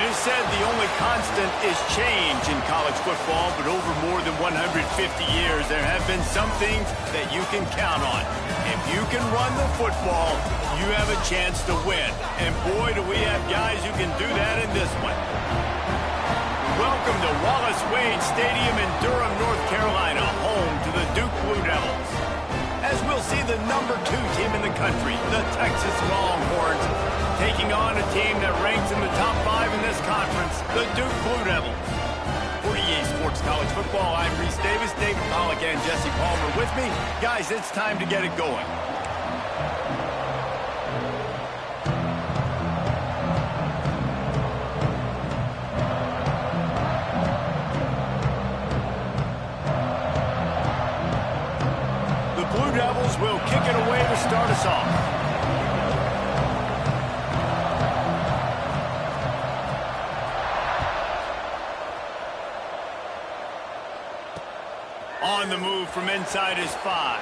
is said the only constant is change in college football, but over more than 150 years, there have been some things that you can count on. If you can run the football, you have a chance to win. And boy, do we have guys who can do that in this one. Welcome to Wallace Wade Stadium in Durham, North Carolina, home to the Duke Blue Devils. As we'll see the #2 team in the country, the Texas Longhorns, taking on a team that ranks in the top 5 in this conference, the Duke Blue Devils. For EA Sports College Football, I'm Reese Davis, David Pollack, and Jesse Palmer with me. Guys, it's time to get it going. The Blue Devils will kick it away to start us off. On the move from inside his 5.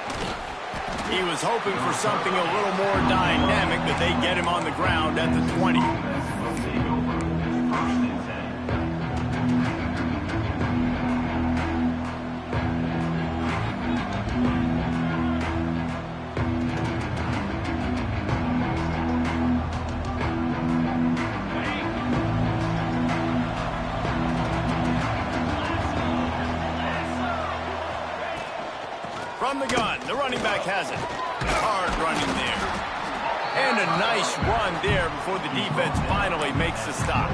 He was hoping for something a little more dynamic, but they get him on the ground at the 20. From the gun, the running back has it. Hard running there. And a nice run there before the defense finally makes the stop.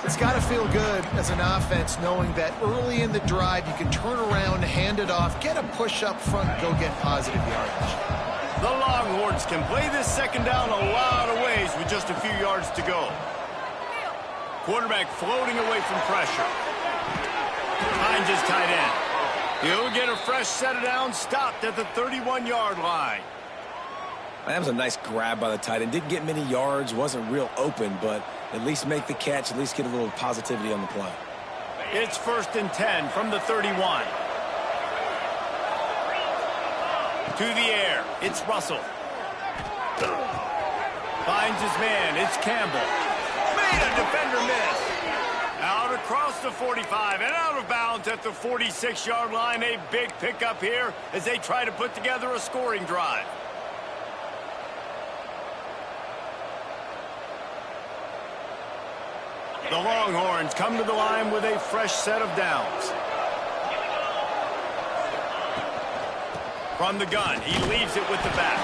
It's got to feel good as an offense knowing that early in the drive you can turn around, hand it off, get a push up front, and go get positive yardage. The Longhorns can play this second down a lot of ways with just a few yards to go. Quarterback floating away from pressure. Finds his tight end. He'll get a fresh set of downs, stopped at the 31-yard line. That was a nice grab by the tight end. Didn't get many yards, wasn't real open, but at least make the catch, at least get a little positivity on the play. It's 1st and 10 from the 31. To the air, it's Russell. Finds his man, it's Campbell. Made a defender miss. Out across the 45 and out of bounds at the 46-yard line. A big pickup here as they try to put together a scoring drive. The Longhorns come to the line with a fresh set of downs. From the gun, he leaves it with the back.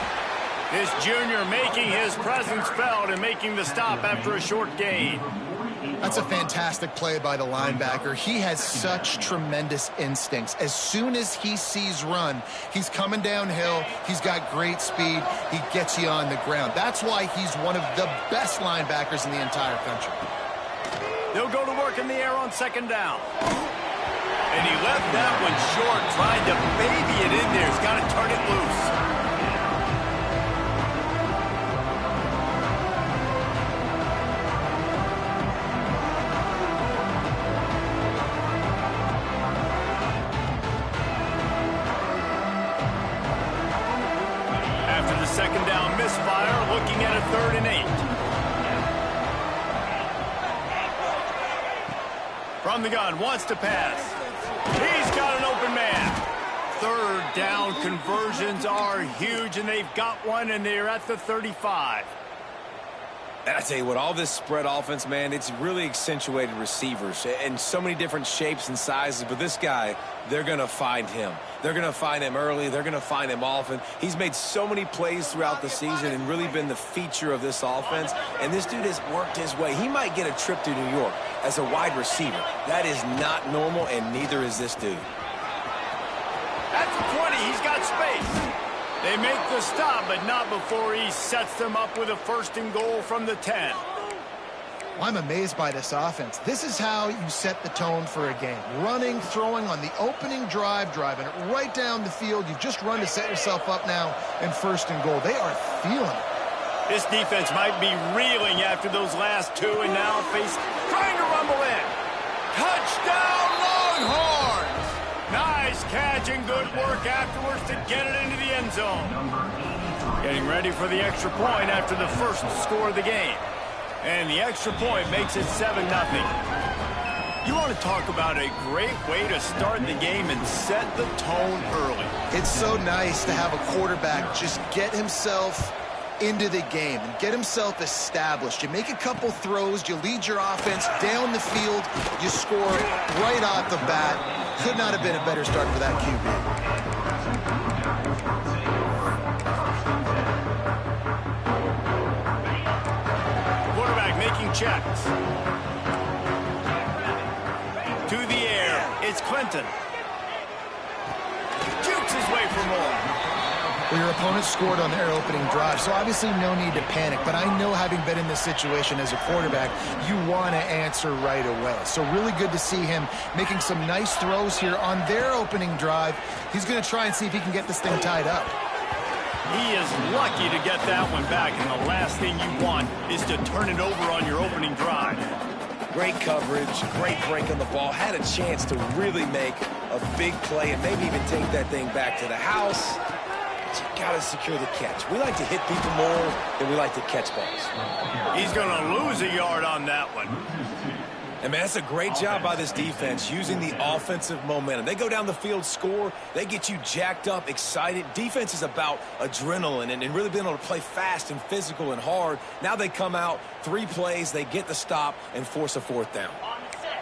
This junior making his presence felt and making the stop after a short gain. That's a fantastic play by the linebacker. He has such tremendous instincts. As soon as he sees run, he's coming downhill. He's got great speed. He gets you on the ground. That's why he's one of the best linebackers in the entire country. They'll go to work in the air on second down. And he left that one short, trying to baby it in there. He's got to turn it loose. Second down misfire, looking at a 3rd and 8. From the gun, wants to pass. He's got an open man. 3rd down conversions are huge, and they've got one, and they're at the 35. And I tell you what, all this spread offense, man, it's really accentuated receivers in so many different shapes and sizes. But this guy, they're going to find him. They're going to find him early. They're going to find him often. He's made so many plays throughout the season and really been the feature of this offense. And this dude has worked his way. He might get a trip to New York as a wide receiver. That is not normal, and neither is this dude. At the 20, he's got space. They make the stop, but not before he sets them up with a 1st and goal from the 10. Well, I'm amazed by this offense. This is how you set the tone for a game. Running, throwing on the opening drive, driving it right down the field. You've just run to set yourself up now in 1st and goal. They are feeling it. This defense might be reeling after those last 2 and now trying to rumble in. Touchdown, Longhorns! Nice catch and good work afterwards to get it into the end zone. Getting ready for the extra point after the first score of the game. And the extra point makes it 7-0. You want to talk about a great way to start the game and set the tone early. It's so nice to have a quarterback just get himself into the game and get himself established. You make a couple throws, you lead your offense down the field, you score right off the bat. Could not have been a better start for that QB. Quarterback making checks. To the air, it's Clinton. Jukes his way for more. Well, your opponent scored on their opening drive, so obviously no need to panic. But I know, having been in this situation as a quarterback, you want to answer right away. So really good to see him making some nice throws here on their opening drive. He's going to try and see if he can get this thing tied up. He is lucky to get that one back, and the last thing you want is to turn it over on your opening drive. Great coverage, great break on the ball. Had a chance to really make a big play and maybe even take that thing back to the house. But you got to secure the catch. We like to hit people more than we like to catch balls. He's going to lose a yard on that one. And, man, that's a great job by this defense using the offensive momentum. They go down the field, score. They get you jacked up, excited. Defense is about adrenaline and really being able to play fast and physical and hard. Now they come out, 3 plays, they get the stop and force a 4th down.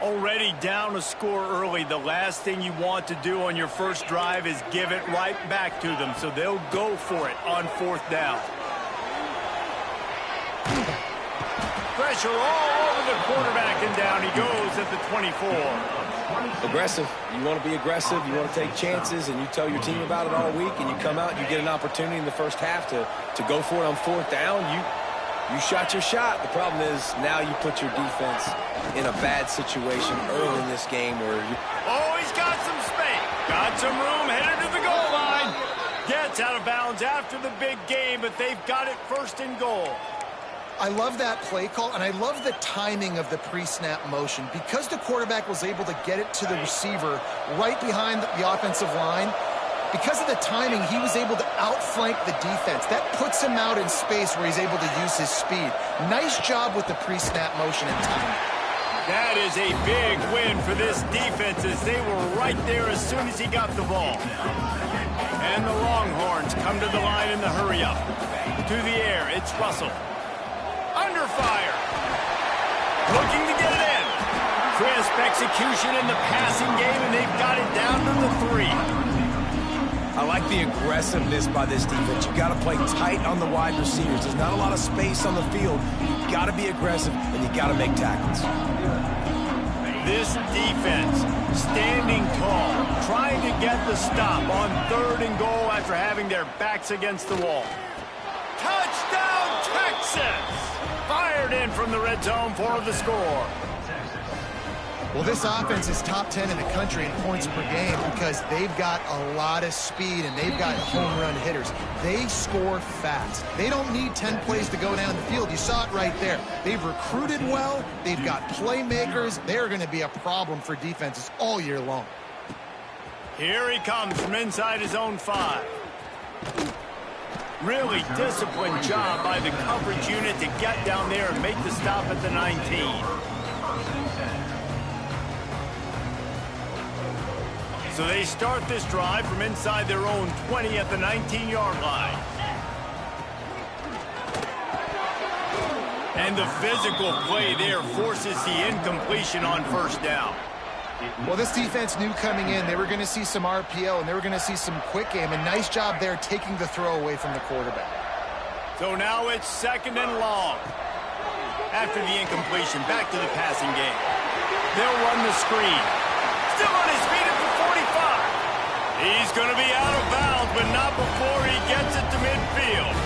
Already down a score early. The last thing you want to do on your first drive is give it right back to them. So they'll go for it on 4th down. Pressure all over the quarterback, and down he goes at the 24. Aggressive. You want to be aggressive. You want to take chances, and you tell your team about it all week, and you come out and you get an opportunity in the first half to go for it on 4th down. You shot your shot. The problem is now you put your defense in a bad situation early in this game where you... Oh, he's got some space. Got some room, headed to the goal line. Gets out of bounds after the big game, but they've got it 1st and goal. I love that play call, and I love the timing of the pre-snap motion. Because the quarterback was able to get it to the receiver right behind the offensive line, because of the timing, he was able to outflank the defense. That puts him out in space where he's able to use his speed. Nice job with the pre-snap motion and timing. That is a big win for this defense, as they were right there as soon as he got the ball. And the Longhorns come to the line in the hurry-up. To the air, it's Russell. Under fire. Looking to get it in. Crisp execution in the passing game, and they've got it down to the 3. I like the aggressiveness by this defense. You got to play tight on the wide receivers. There's not a lot of space on the field. You got to be aggressive, and you got to make tackles. This defense standing tall, trying to get the stop on 3rd and goal after having their backs against the wall. Touchdown, Texas! Fired in from the red zone for the score. Well, this offense is top 10 in the country in points per game because they've got a lot of speed and they've got home run hitters. They score fast. They don't need 10 plays to go down the field. You saw it right there. They've recruited well. They've got playmakers. They're going to be a problem for defenses all year long. Here he comes from inside his own 5. Really disciplined job by the coverage unit to get down there and make the stop at the 19. So they start this drive from inside their own 20 at the 19-yard line. And the physical play there forces the incompletion on 1st down. Well, this defense knew coming in they were going to see some RPO and they were going to see some quick game. A nice job there taking the throw away from the quarterback. So now it's 2nd and long. After the incompletion, back to the passing game. They'll run the screen. Still on his feet at the 45. He's going to be out of bounds, but not before he gets it to midfield.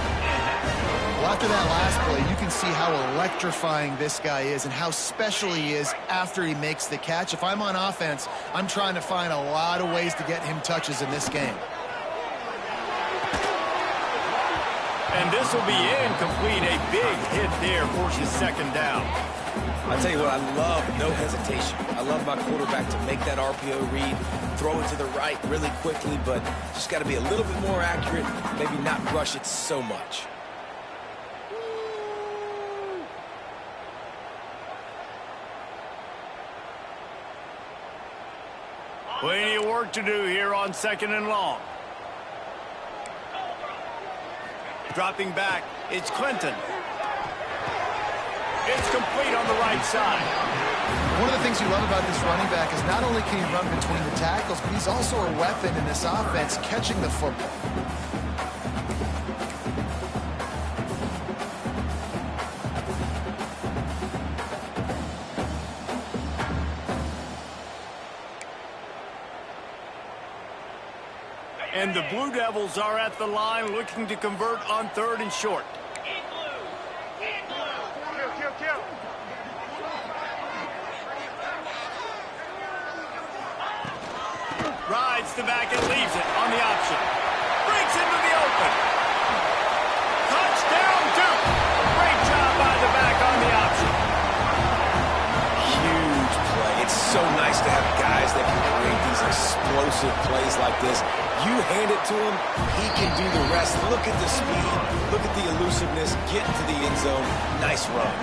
Well, after that last play, you can see how electrifying this guy is and how special he is after he makes the catch. If I'm on offense, I'm trying to find a lot of ways to get him touches in this game. And this will be incomplete. A big hit there forces 2nd down. I tell you what, I love no hesitation. I love my quarterback to make that RPO read, throw it to the right really quickly, but just got to be a little bit more accurate, maybe not rush it so much. Plenty of work to do here on 2nd and long. Dropping back, it's Clinton. It's complete on the right side. One of the things you love about this running back is not only can he run between the tackles, but he's also a weapon in this offense catching the football. And the Blue Devils are at the line looking to convert on 3rd and short. Rides the back and leaves it on the option. Breaks into the open. Touchdown, Duke. Great job by the back on the option. Huge play. It's so nice to have guys that can create these explosive plays like this. You hand it to him, he can do the rest. Look at the speed. Look at the elusiveness. Get to the end zone. Nice run.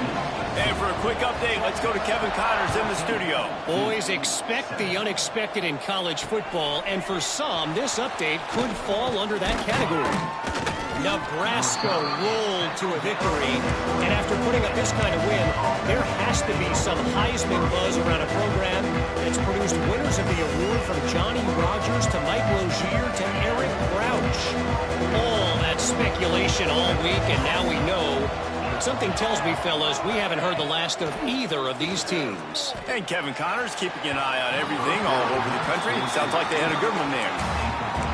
And for a quick update, let's go to Kevin Connors in the studio. Boys, expect the unexpected in college football, and for some, this update could fall under that category. Nebraska rolled to a victory, and after putting up this kind of win, there has to be some Heisman buzz around a program that's produced winners of the award from Johnny Rodgers to Mike Rozier to Eric Crouch. All that speculation all week, and now we know. Something tells me, fellas, we haven't heard the last of either of these teams. And Kevin Connors keeping an eye on everything all over the country. Sounds like they had a good one there.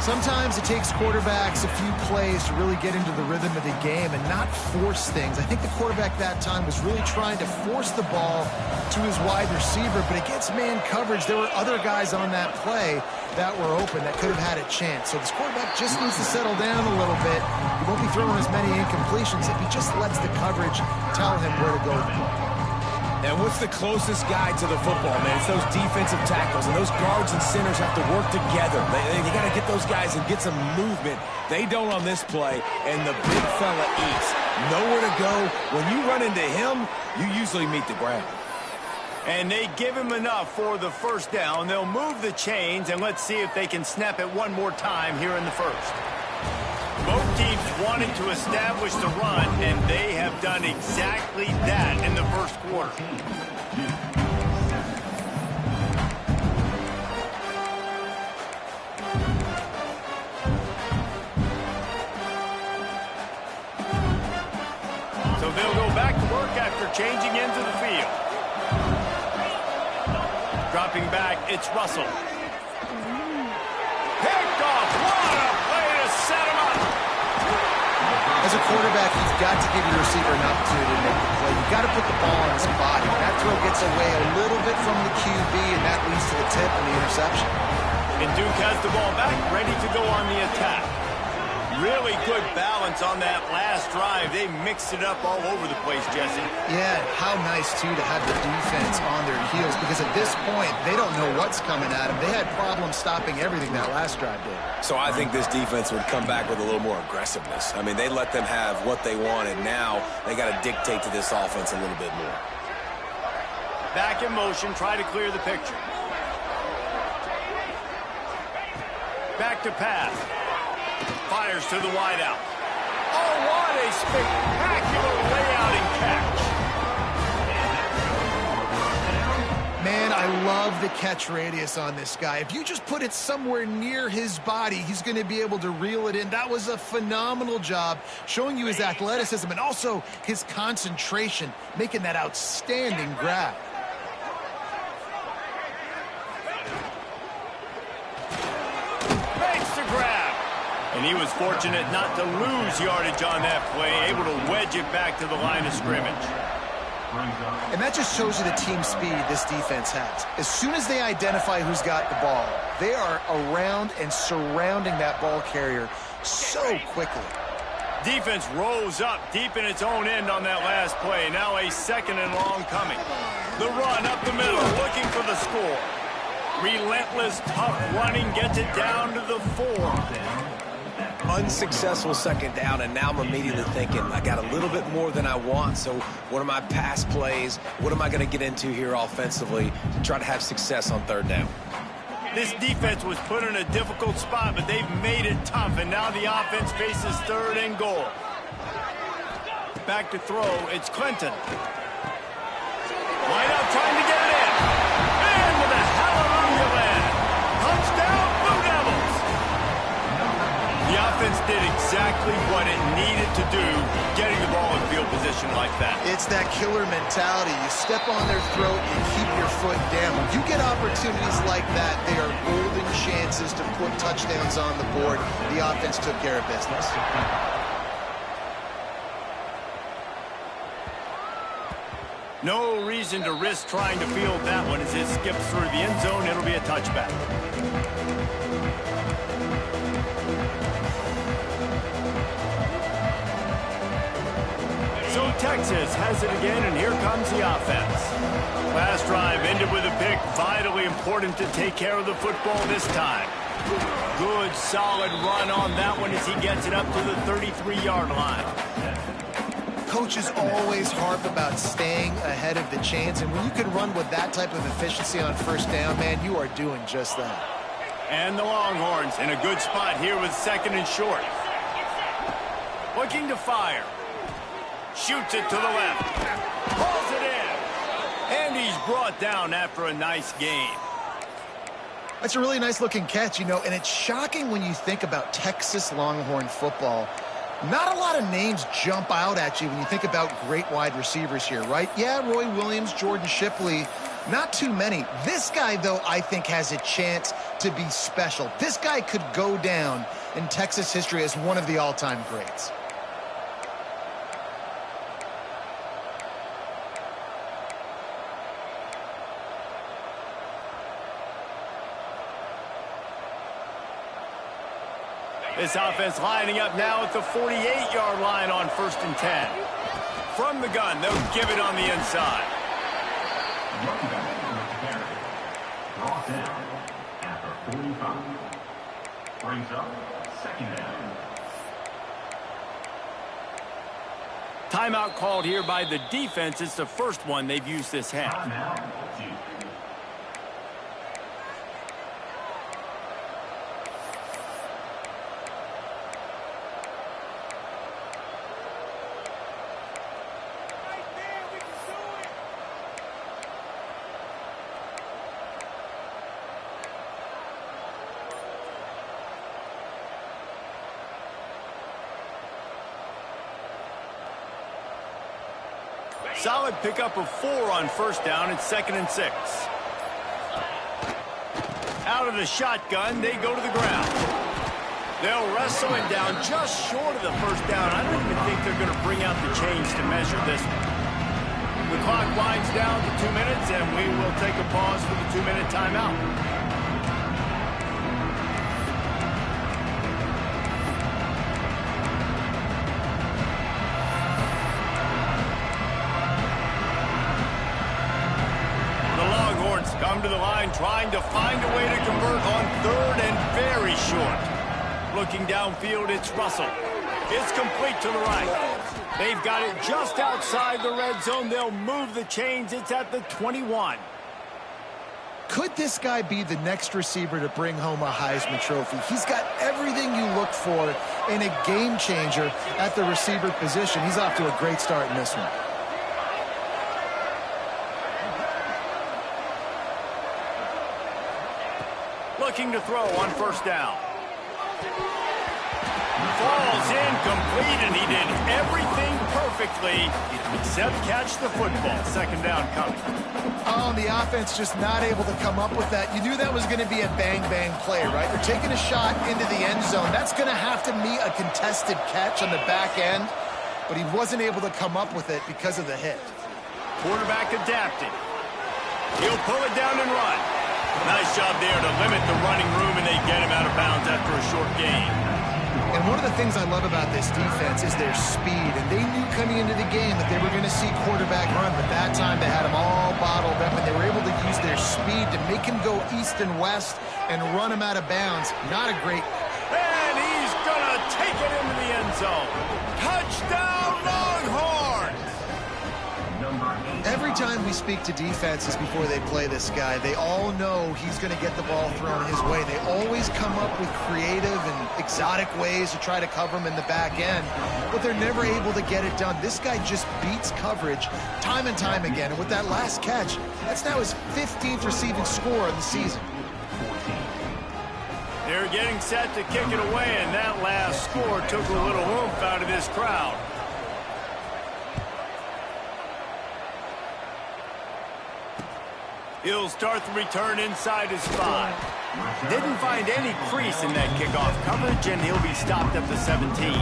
Sometimes it takes quarterbacks a few plays to really get into the rhythm of the game and not force things. I think the quarterback that time was really trying to force the ball to his wide receiver, but against man coverage, there were other guys on that play that were open that could have had a chance. So this quarterback just needs to settle down a little bit. He won't be throwing as many incompletions if he just lets the coverage tell him where to go. And what's the closest guy to the football, man? It's those defensive tackles, and those guards and centers have to work together. They got to get those guys and get some movement. They don't on this play, and the big fella eats. Nowhere to go. When you run into him, you usually meet the ground. And they give him enough for the first down. They'll move the chains, and let's see if they can snap it one more time here in the first. Both teams wanted to establish the run, and they have done exactly that in the first quarter. So they'll go back to work after changing into the field. Dropping back, it's Russell. Picked off. What a play to set him up. As a quarterback, you've got to give your receiver an opportunity to make the play. You've got to put the ball on his body. That throw gets away a little bit from the QB, and that leads to the tip and the interception. And Duke has the ball back, ready to go on the attack. Really good balance on that last drive. They mixed it up all over the place, Jesse. Yeah, how nice, too, to have the defense on their heels, because at this point, they don't know what's coming at them. They had problems stopping everything that last drive did. So I think this defense would come back with a little more aggressiveness. I mean, they let them have what they wanted. Now they got to dictate to this offense a little bit more. Back in motion, try to clear the picture. Back to pass. Fires to the wideout. Oh, what a spectacular layout and catch. Man, I love the catch radius on this guy. If you just put it somewhere near his body, he's going to be able to reel it in. That was a phenomenal job, showing you his athleticism and also his concentration, making that outstanding grab. Makes the grab. And he was fortunate not to lose yardage on that play, able to wedge it back to the line of scrimmage. And that just shows you the team speed this defense has. As soon as they identify who's got the ball, they are around and surrounding that ball carrier so quickly. Defense rose up deep in its own end on that last play. Now a 2nd and long coming. The run up the middle, looking for the score. Relentless, tough running, gets it down to the 4. Unsuccessful 2nd down, and now I'm immediately thinking, I got a little bit more than I want, so what are my pass plays? What am I going to get into here offensively to try to have success on 3rd down? This defense was put in a difficult spot, but they've made it tough, and now the offense faces 3rd and goal. Back to throw, it's Clinton. Wide out trying to get it in. And with a hallelujah land. Touchdown, Blue Devils. The offense did exactly what it needed to do, getting the ball in field position like that. It's that killer mentality. You step on their throat, you keep your foot down. When you get opportunities like that, they are golden chances to put touchdowns on the board. The offense took care of business. No reason to risk trying to field that one as it skips through the end zone. It'll be a touchback. So Texas has it again, and here comes the offense. Last drive ended with a pick. Vitally important to take care of the football this time. Good, solid run on that one as he gets it up to the 33-yard line. Coaches always harp about staying ahead of the chains, and when you can run with that type of efficiency on 1st down, man, you are doing just that. And the Longhorns in a good spot here with 2nd and short. Looking to fire. Shoots it to the left. Pulls it in. And he's brought down after a nice gain. That's a really nice-looking catch, you know, and it's shocking when you think about Texas Longhorn football. Not a lot of names jump out at you when you think about great wide receivers here, right? Yeah, Roy Williams, Jordan Shipley, not too many. This guy, though, I think has a chance to be special. This guy could go down in Texas history as one of the all-time greats. This offense lining up now at the 48-yard line on 1st and 10. From the gun, they'll give it on the inside. Brought down after 45. Brings up 2nd down. Timeout called here by the defense. It's the first one they've used this half. Timeout. Solid pickup of 4 on 1st down. It's 2nd and 6. Out of the shotgun, they go to the ground. They'll wrestle him down just short of the 1st down. I don't even think they're going to bring out the chains to measure this one. The clock winds down to 2 minutes, and we will take a pause for the 2-minute timeout. Come to the line, trying to find a way to convert on 3rd and very short. Looking downfield, it's Russell. It's complete to the right. They've got it just outside the red zone. They'll move the chains. It's at the 21. Could this guy be the next receiver to bring home a Heisman Trophy? He's got everything you look for in a game changer at the receiver position. He's off to a great start in this one. Looking to throw on 1st down. Falls incomplete, and he did everything perfectly except catch the football. 2nd down coming. Oh, the offense just not able to come up with that. You knew that was going to be a bang-bang play, right? They're taking a shot into the end zone. That's going to have to meet a contested catch on the back end, but he wasn't able to come up with it because of the hit. Quarterback adapted. He'll pull it down and run. Nice job there to limit the running room, and they get him out of bounds after a short gain. And one of the things I love about this defense is their speed. And they knew coming into the game that they were going to see quarterback run, but that time they had him all bottled up, and they were able to use their speed to make him go east and west and run him out of bounds. Not a great... And he's going to take it into the end zone. Touchdown, Longhorns! Number 8. Every time we speak to defenses before they play this guy, they all know he's going to get the ball thrown his way. They always come up with creative and exotic ways to try to cover him in the back end, but they're never able to get it done. This guy just beats coverage time and time again, and with that last catch, that's now his 15th receiving score of the season. They're getting set to kick it away, and that last score took a little oomph out of this crowd. He'll start the return inside his 5. Didn't find any crease in that kickoff coverage, and he'll be stopped up to 17.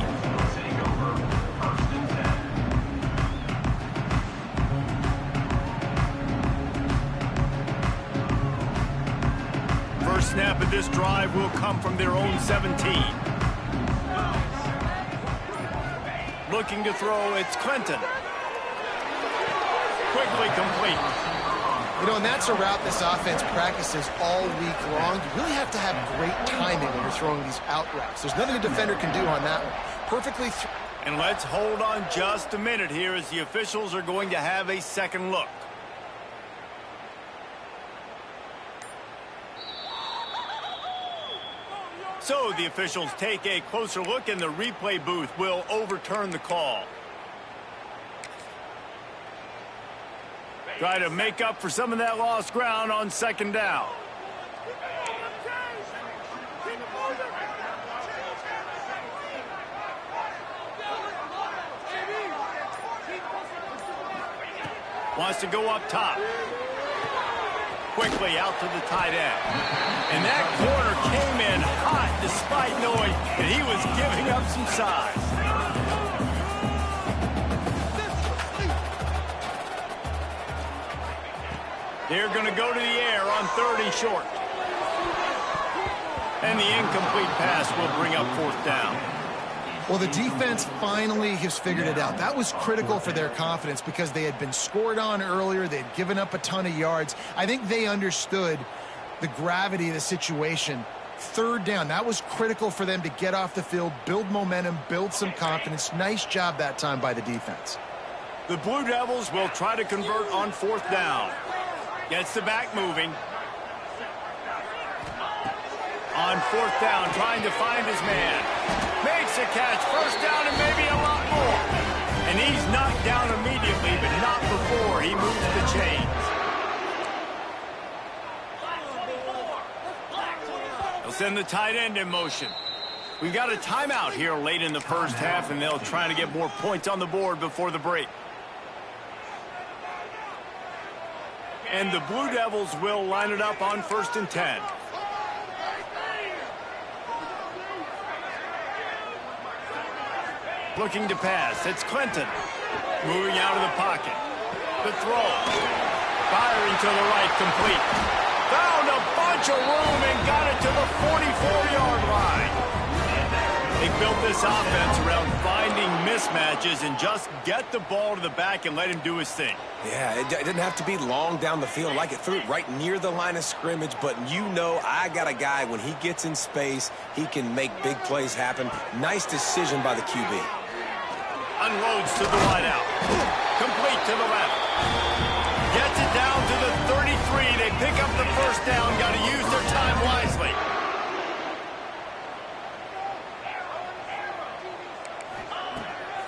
First snap of this drive will come from their own 17. Looking to throw, it's Clinton. Quickly complete. You know, and that's a route this offense practices all week long. You really have to have great timing when you're throwing these out routes. There's nothing a defender can do on that one. Perfectly. And let's hold on just a minute here as the officials are going to have a second look. So the officials take a closer look, and the replay booth will overturn the call. Try to make up for some of that lost ground on second down. Wants to go up top. Quickly out to the tight end. And that corner came in hot despite knowing that he was giving up some size. They're going to go to the air on 30 short. And the incomplete pass will bring up fourth down. Well, the defense finally has figured it out. That was critical for their confidence because they had been scored on earlier. They had given up a ton of yards. I think they understood the gravity of the situation. Third down, that was critical for them to get off the field, build momentum, build some confidence. Nice job that time by the defense. The Blue Devils will try to convert on fourth down. Gets the back moving. On fourth down, trying to find his man. Makes a catch, first down, and maybe a lot more. And he's knocked down immediately, but not before he moves the chains. They'll send the tight end in motion. We've got a timeout here late in the first half, and they'll try to get more points on the board before the break. And the Blue Devils will line it up on 1st and 10. Looking to pass. It's Clinton. Moving out of the pocket. The throw. Firing to the right, complete. Found a bunch of room and got it to the 44-yard line. They built this offense around finding mismatches and just get the ball to the back and let him do his thing. Yeah, it didn't have to be long down the field. Like it threw it right near the line of scrimmage, but you know I got a guy, when he gets in space, he can make big plays happen. Nice decision by the QB. Unloads to the wide out. Complete to the left. Gets it down to the 33. They pick up the first down. Got to use their time wisely.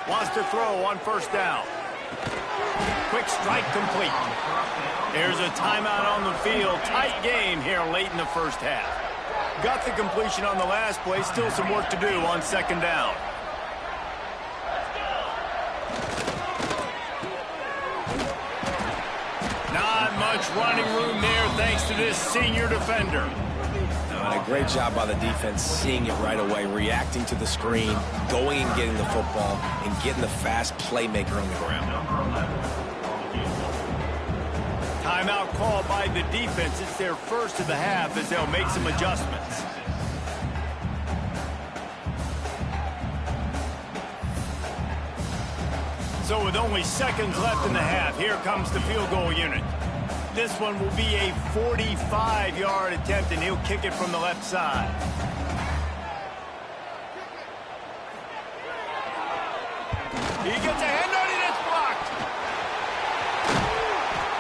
Wants to throw on first down. Quick strike complete. There's a timeout on the field. Tight game here late in the first half. Got the completion on the last play. Still some work to do on second down. Not much running room there thanks to this senior defender. A great job by the defense, seeing it right away, reacting to the screen, going and getting the football, and getting the fast playmaker on the ground. Timeout called by the defense. It's their first of the half as they'll make some adjustments. So with only seconds left in the half, here comes the field goal unit. This one will be a 45-yard attempt, and he'll kick it from the left side. He gets a hand on it, it's blocked.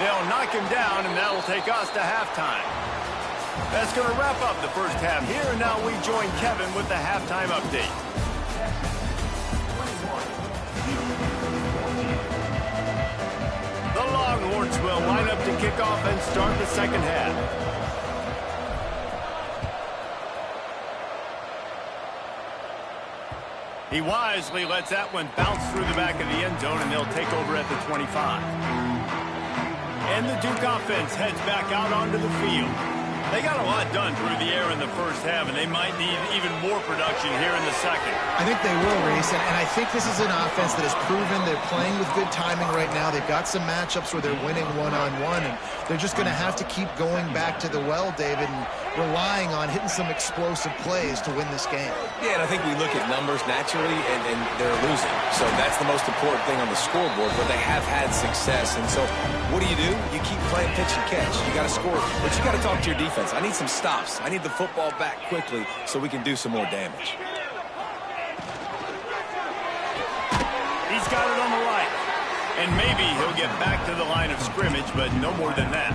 They'll knock him down, and that'll take us to halftime. That's going to wrap up the first half here, and now we join Kevin with the halftime update. The Longhorns will line up to kick off and start the second half. He wisely lets that one bounce through the back of the end zone, and they'll take over at the 25. And the Duke offense heads back out onto the field. They got a lot done through the air in the first half, and they might need even more production here in the second. I think they will, Reese, and I think this is an offense that has proven they're playing with good timing right now. They've got some matchups where they're winning one-on-one, and they're just going to have to keep going back to the well, David, and relying on hitting some explosive plays to win this game. Yeah, and I think we look at numbers naturally, and they're losing. So that's the most important thing on the scoreboard, but they have had success. And so what do? You keep playing pitch and catch. You got to score, but you got to talk to your defense. I need some stops. I need the football back quickly so we can do some more damage. He's got it on the right. And maybe he'll get back to the line of scrimmage, but no more than that.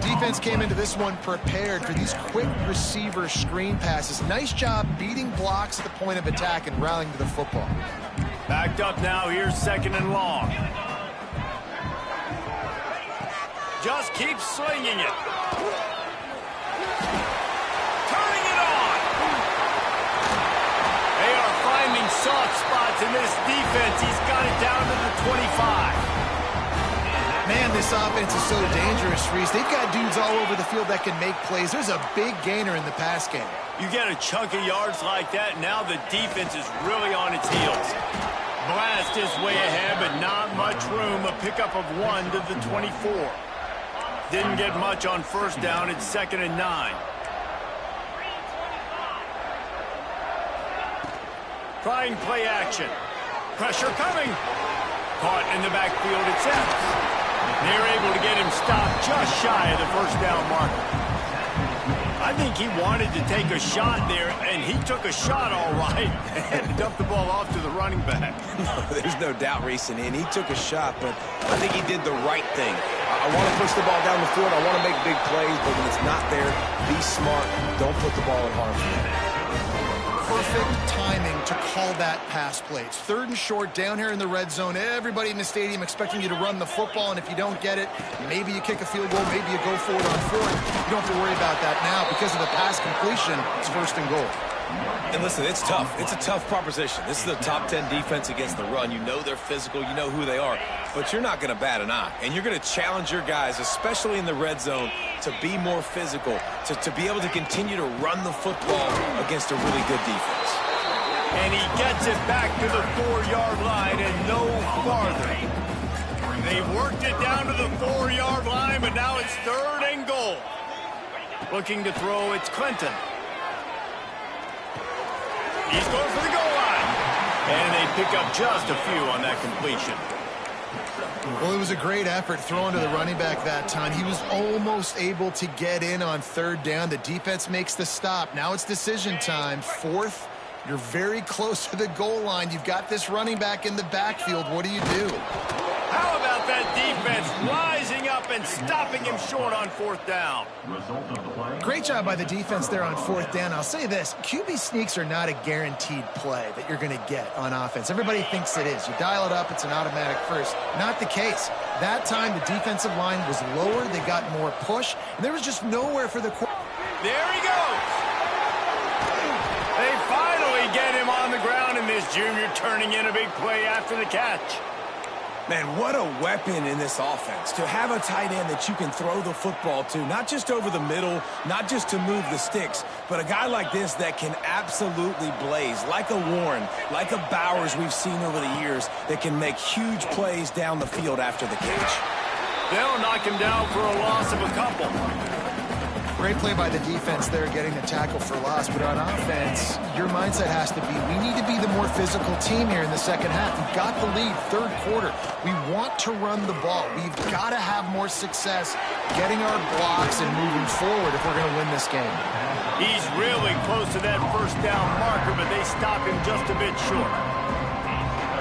Defense came into this one prepared for these quick receiver screen passes. Nice job beating blocks at the point of attack and rallying to the football. Backed up now. Here's second and long. Just keep slinging it. Turning it on. They are finding soft spots in this defense. He's got it down to the 25. Man, this offense is so dangerous, Reese. They've got dudes all over the field that can make plays. There's a big gainer in the pass game. You get a chunk of yards like that, now the defense is really on its heels. Blast is way ahead, but not much room. A pickup of 1 to the 24. Didn't get much on first down. It's 2nd and 9. Trying play action. Pressure coming. Caught in the backfield. It's Epps. They're able to get him stopped just shy of the first down marker. I think he wanted to take a shot there, and he took a shot all right and dumped the ball off to the running back. There's no doubt, Reese, and he took a shot, but I think he did the right thing. I want to push the ball down the field. I want to make big plays, but when it's not there, be smart. Don't put the ball in harm's way. Perfect timing to call that pass play. It's 3rd and short down here in the red zone. Everybody in the stadium expecting you to run the football, and if you don't get it, maybe you kick a field goal, maybe you go for it on 4th. You don't have to worry about that now. Because of the pass completion, it's 1st and goal. And listen, it's tough. It's a tough proposition. This is a top 10 defense against the run. You know they're physical. You know who they are. But you're not going to bat an eye. And you're going to challenge your guys, especially in the red zone, to be more physical, to be able to continue to run the football against a really good defense. And he gets it back to the 4-yard line and no farther. They've worked it down to the 4-yard line, but now it's 3rd and goal. Looking to throw, it's Clinton. He's going for the goal line. And they pick up just a few on that completion. Well, it was a great effort throwing to the running back that time. He was almost able to get in on 3rd down. The defense makes the stop. Now it's decision time. 4th, you're very close to the goal line. You've got this running back in the backfield. What do you do? How about that defense rising up and stopping him short on 4th down? Great job by the defense there on 4th down. I'll say this, QB sneaks are not a guaranteed play that you're going to get on offense. Everybody thinks it is. You dial it up, it's an automatic first. Not the case. That time, the defensive line was lower. They got more push, and there was just nowhere for the quarterback. There he goes. They finally get him on the ground, and this junior turning in a big play after the catch. Man, what a weapon in this offense. To have a tight end that you can throw the football to, not just over the middle, not just to move the sticks, but a guy like this that can absolutely blaze, like a Warren, like a Bowers we've seen over the years, that can make huge plays down the field after the catch. They'll knock him down for a loss of a couple. Great play by the defense there, getting the tackle for loss. But on offense, your mindset has to be, we need to be the more physical team here in the second half. We've got the lead, 3rd quarter. We want to run the ball. We've got to have more success getting our blocks and moving forward if we're going to win this game. He's really close to that 1st down marker, but they stop him just a bit short.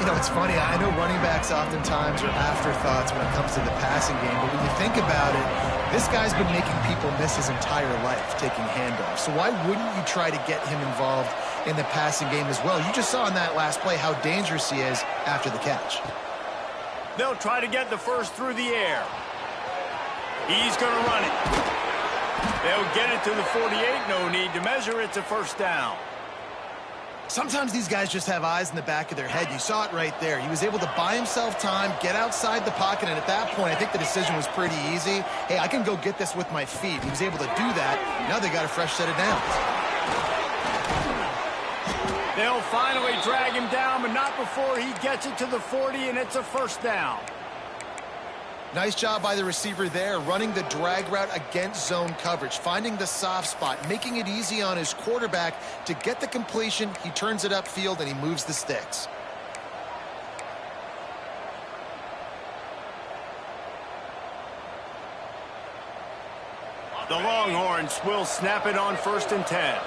You know, it's funny. I know running backs oftentimes are afterthoughts when it comes to the passing game, but when you think about it, this guy's been making people miss his entire life taking handoffs. So why wouldn't you try to get him involved in the passing game as well? You just saw in that last play how dangerous he is after the catch. They'll try to get the first through the air. He's going to run it. They'll get it to the 48. No need to measure. It's a first down. Sometimes these guys just have eyes in the back of their head. You saw it right there. He was able to buy himself time, get outside the pocket, and at that point, I think the decision was pretty easy. Hey, I can go get this with my feet. He was able to do that. Now they got a fresh set of downs. They'll finally drag him down, but not before he gets it to the 40, and it's a first down. Nice job by the receiver there, running the drag route against zone coverage, finding the soft spot, making it easy on his quarterback to get the completion. He turns it upfield, and he moves the sticks. The Longhorns will snap it on 1st and 10.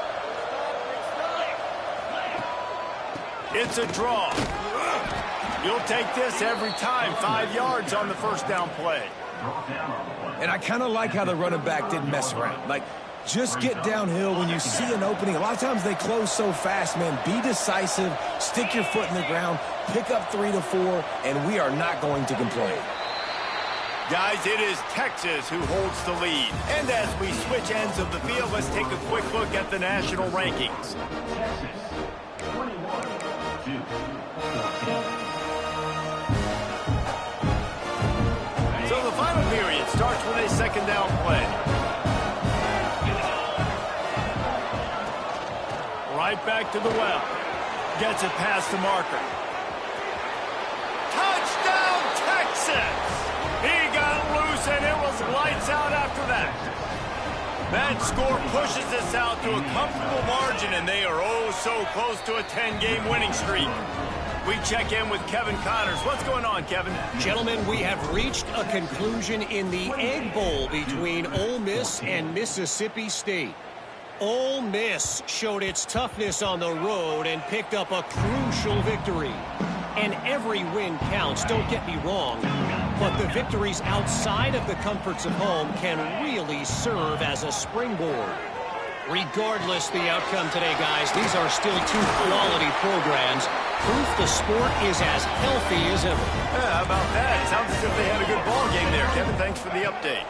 It's a draw. You'll take this every time. 5 yards on the first down play. And I kind of like how the running back didn't mess around. Like, just get downhill when you see an opening. A lot of times they close so fast, man. Be decisive, stick your foot in the ground, pick up 3 to 4, and we are not going to complain. Guys, it is Texas who holds the lead. And as we switch ends of the field, let's take a quick look at the national rankings. Texas, 21-2. So the final period starts with a second down play. Right back to the well. Gets it past the marker. Touchdown, Texas! He got loose, and it was lights out after that. That score pushes us out to a comfortable margin, and they are oh so close to a 10-game winning streak. We check in with Kevin Connors. What's going on, Kevin? Gentlemen, we have reached a conclusion in the Egg Bowl between Ole Miss and Mississippi State. Ole Miss showed its toughness on the road and picked up a crucial victory. And every win counts, don't get me wrong. But the victories outside of the comforts of home can really serve as a springboard. Regardless the outcome today, guys, these are still two quality programs. Proof the sport is as healthy as ever. Yeah, how about that? Sounds as if they had a good ball game there. Kevin, thanks for the update.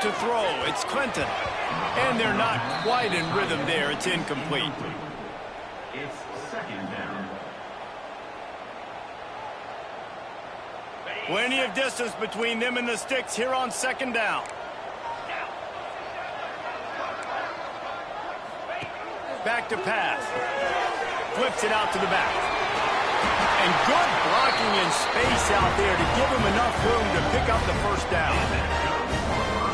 To throw, it's Clinton. And they're not quite in rhythm there. It's incomplete. It's second down. Plenty of distance between them and the sticks here on second down. Back to pass. Flips it out to the back. And good blocking in space out there to give him enough room to pick up the first down.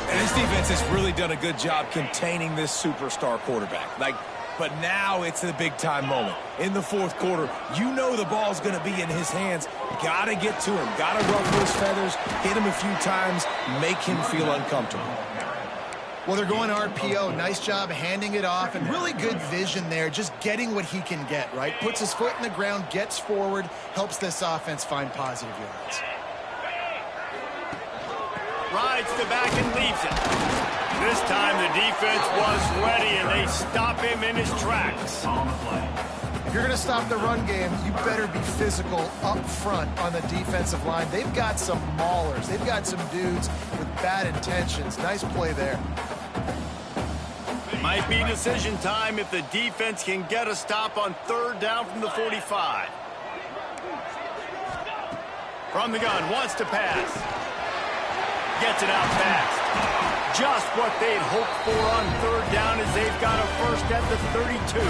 And this defense has really done a good job containing this superstar quarterback. But now it's the big-time moment. In the fourth quarter, you know the ball's going to be in his hands. Got to get to him. Got to ruffle his feathers, hit him a few times, make him feel uncomfortable. Well, they're going RPO. Nice job handing it off, and really good vision there, just getting what he can get, right? Puts his foot in the ground, gets forward, helps this offense find positive yards. Rides the back and leaves it. This time the defense was ready, and they stop him in his tracks. If you're going to stop the run game, you better be physical up front on the defensive line. They've got some maulers. They've got some dudes with bad intentions. Nice play there. Might be decision time if the defense can get a stop on third down from the 45. From the gun, wants to pass. Gets it out fast. Just what they'd hoped for on third down as they've got a first at the 32.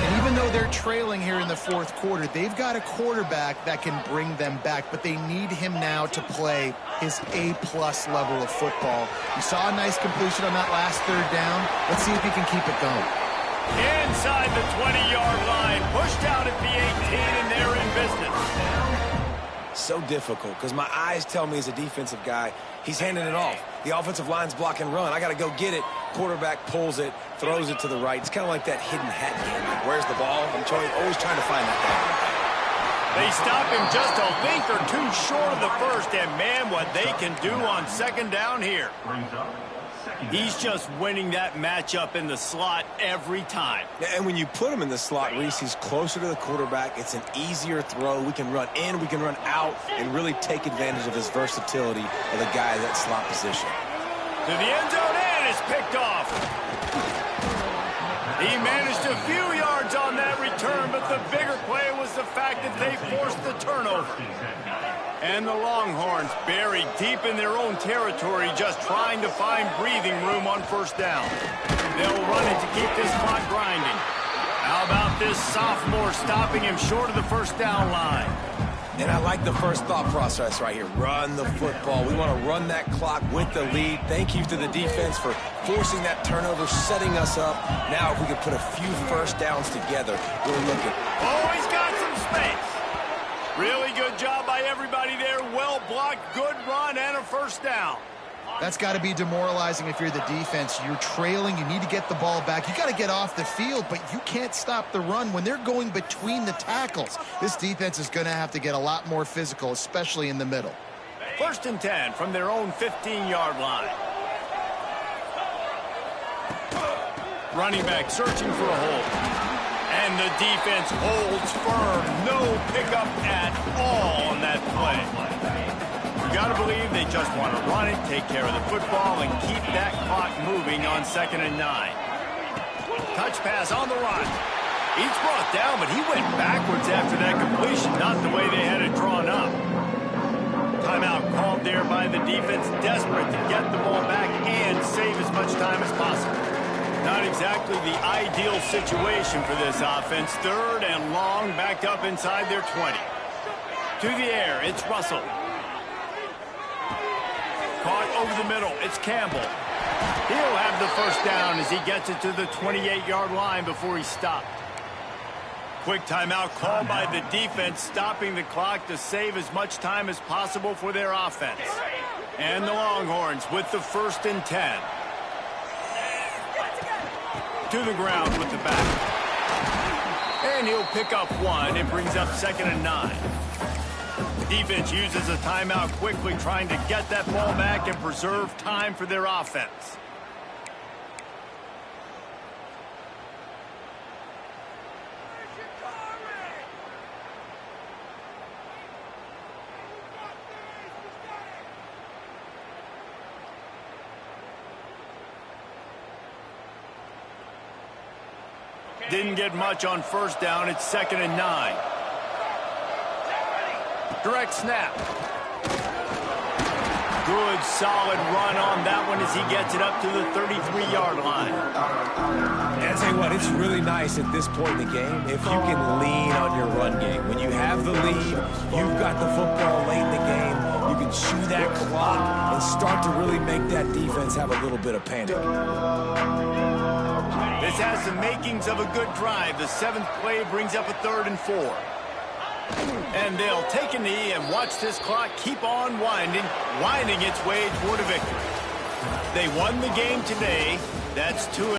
And even though they're trailing here in the fourth quarter, they've got a quarterback that can bring them back, but they need him now to play his A-plus level of football. You saw a nice completion on that last third down. Let's see if he can keep it going. Inside the 20-yard line, pushed out at the 18, and they're in business. So difficult because my eyes tell me as a defensive guy, he's handing it off. The offensive line's block and run. I got to go get it. Quarterback pulls it, throws it to the right. It's kind of like that hidden hat game. Like, where's the ball? I'm always trying to find that guy. They stop him just a length or two short of the first, and man, what they can do on second down here. Brings up second He's down. just winning that matchup in the slot every time. And when you put him in the slot, Reese, he's closer to the quarterback. It's an easier throw. We can run in, we can run out, and really take advantage of his versatility of the guy in that slot position. To the end zone, and it's picked off. He managed a few yards on that return, but the bigger play was the fact that they forced the turnover. And the Longhorns buried deep in their own territory, just trying to find breathing room on first down. They'll run it to keep this clock grinding. How about this sophomore stopping him short of the first down line? And I like the first thought process right here. Run the football. We want to run that clock with the lead. Thank you to the defense for forcing that turnover, setting us up. Now if we could put a few first downs together, we'll look at... Oh, he's got some space. Really good job by everybody there. Well blocked, good run, and a first down. That's got to be demoralizing if you're the defense. You're trailing. You need to get the ball back. You got to get off the field, but you can't stop the run when they're going between the tackles. This defense is going to have to get a lot more physical, especially in the middle. First and 10 from their own 15-yard line. Running back searching for a hole. And the defense holds firm. No pickup at all on that play. You got to believe they just want to run it, take care of the football, and keep that clock moving on 2nd and 9. Touch pass on the run. He's brought down, but he went backwards after that completion, not the way they had it drawn up. Timeout called there by the defense, desperate to get the ball back and save as much time as possible. Not exactly the ideal situation for this offense. 3rd and long, backed up inside their 20. To the air, it's Russell. Caught over the middle, it's Campbell. He'll have the first down as he gets it to the 28-yard line before he stopped. Quick timeout called by the defense, stopping the clock to save as much time as possible for their offense. And the Longhorns with the 1st and 10. To the ground with the back. And he'll pick up one. It brings up 2nd and 9. Defense uses a timeout quickly, trying to get that ball back and preserve time for their offense. Didn't get much on first down. It's 2nd and 9. Direct snap. Good, solid run on that one as he gets it up to the 33-yard line. And I tell you what, it's really nice at this point in the game if you can lean on your run game. When you have the lead, you've got the football late in the game, you can chew that clock and start to really make that defense have a little bit of panic. This has the makings of a good drive. The 7th play brings up a 3rd and 4. And they'll take a knee and watch this clock keep on winding its way toward a victory. They won the game today. That's 2.